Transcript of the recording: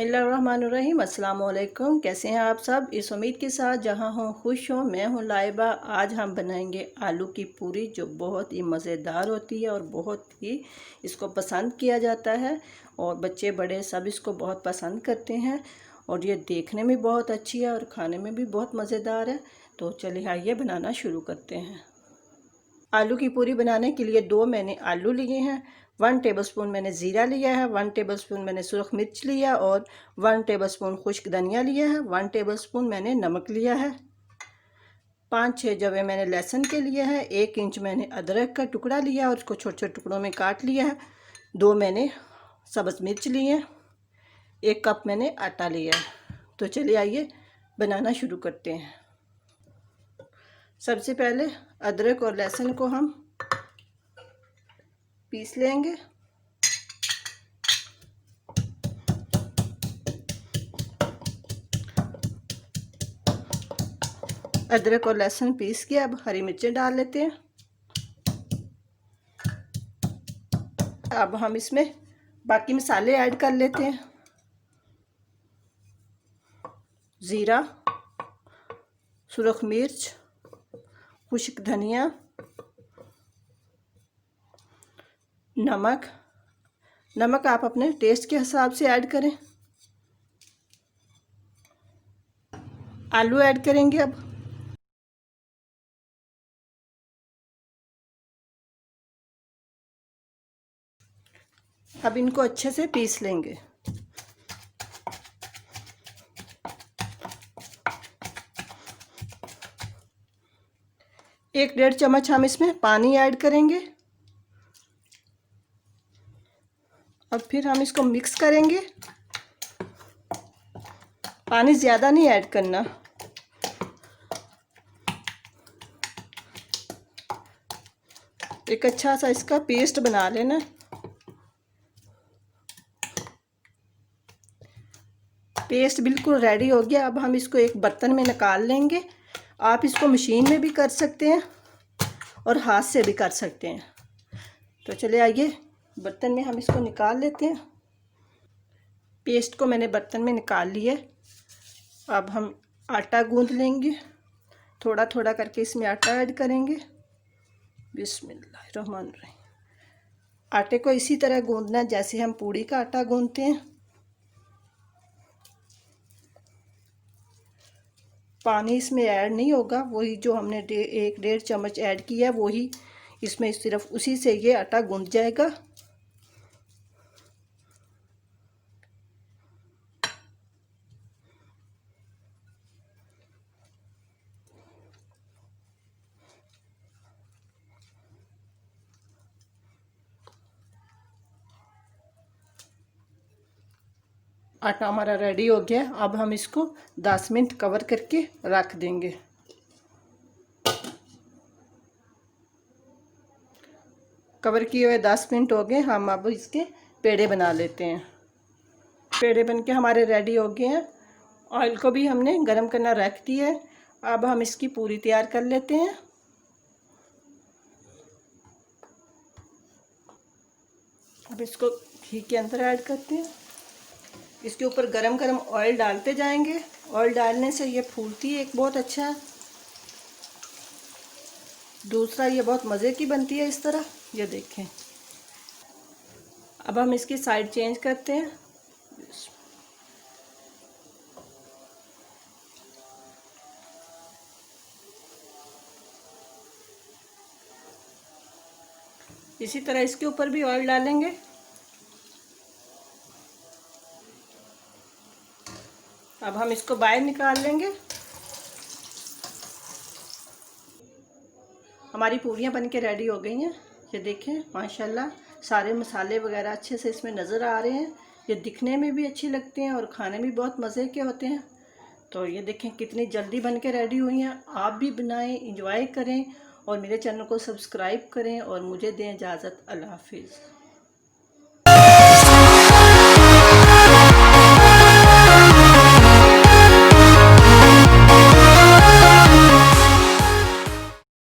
बिस्मिल्लाहिर्रहमानिर्रहीम। अस्सलाम वालेकुम। कैसे हैं आप सब? इस उम्मीद के साथ जहां हों खुश हों। मैं हूं लाइबा। आज हम बनाएंगे आलू की पूरी, जो बहुत ही मज़ेदार होती है और बहुत ही इसको पसंद किया जाता है और बच्चे बड़े सब इसको बहुत पसंद करते हैं और ये देखने में बहुत अच्छी है और खाने में भी बहुत मज़ेदार है। तो चलिए आइए बनाना शुरू करते हैं। आलू की पूरी बनाने के लिए दो मैंने आलू लिए हैं, 1 टेबलस्पून मैंने ज़ीरा लिया है, 1 टेबलस्पून मैंने सुरख मिर्च लिया और 1 टेबलस्पून खुश्क धनिया लिया है, 1 टेबलस्पून मैंने नमक लिया है, 5-6 जवे मैंने लहसुन के लिए हैं, 1 इंच मैंने अदरक का टुकड़ा लिया और उसको छोटे छोटे टुकड़ों में काट लिया है, 2 मैंने सब्ज़ मिर्च लिए, 1 कप मैंने आटा लिया है। तो चलिए आइए बनाना शुरू करते हैं। सबसे पहले अदरक और लहसुन को हम पीस लेंगे। अदरक और लहसुन पीस के अब हरी मिर्चें डाल लेते हैं। अब हम इसमें बाकी मसाले ऐड कर लेते हैं। ज़ीरा, सुरख मिर्च, खुश्क धनिया, नमक आप अपने टेस्ट के हिसाब से ऐड करें। आलू ऐड करेंगे अब इनको अच्छे से पीस लेंगे। एक 1.5 चम्मच हम इसमें पानी ऐड करेंगे। अब फिर हम इसको मिक्स करेंगे। पानी ज़्यादा नहीं ऐड करना। एक अच्छा सा इसका पेस्ट बना लेना। पेस्ट बिल्कुल रेडी हो गया। अब हम इसको एक बर्तन में निकाल लेंगे। आप इसको मशीन में भी कर सकते हैं और हाथ से भी कर सकते हैं। तो चलिए आइए बर्तन में हम इसको निकाल लेते हैं। पेस्ट को मैंने बर्तन में निकाल लिया। अब हम आटा गूंद लेंगे। थोड़ा थोड़ा करके इसमें आटा ऐड करेंगे। बिस्मिल्लाहिर्रहमानिर्रहीम। आटे को इसी तरह गूंदना जैसे हम पूड़ी का आटा गूंदते हैं। पानी इसमें ऐड नहीं होगा, वही जो हमने 1-1.5 चम्मच ऐड किया है वही इसमें, सिर्फ उसी से ये आटा गूंद जाएगा। आटा हमारा रेडी हो गया। अब हम इसको 10 मिनट कवर करके रख देंगे। कवर किए हुए 10 मिनट हो गए। हम अब इसके पेड़े बना लेते हैं। पेड़े बनके हमारे रेडी हो गए हैं। ऑयल को भी हमने गरम करना रख दिया है। अब हम इसकी पूरी तैयार कर लेते हैं। अब इसको घी के अंदर ऐड करते हैं। इसके ऊपर गरम गरम ऑयल डालते जाएंगे। ऑयल डालने से ये फूलती है एक बहुत अच्छा। दूसरा ये बहुत मज़े की बनती है इस तरह। ये देखें। अब हम इसकी साइड चेंज करते हैं। इसी तरह इसके ऊपर भी ऑयल डालेंगे। अब हम इसको बाहर निकाल लेंगे। हमारी पूरियां बनके रेडी हो गई हैं। ये देखें माशाल्लाह सारे मसाले वगैरह अच्छे से इसमें नज़र आ रहे हैं। ये दिखने में भी अच्छी लगती हैं और खाने में बहुत मज़े के होते हैं। तो ये देखें कितनी जल्दी बनके रेडी हुई हैं। आप भी बनाएं, इंजॉय करें और मेरे चैनल को सब्सक्राइब करें और मुझे दें इजाज़त। अल्लाह हाफिज़।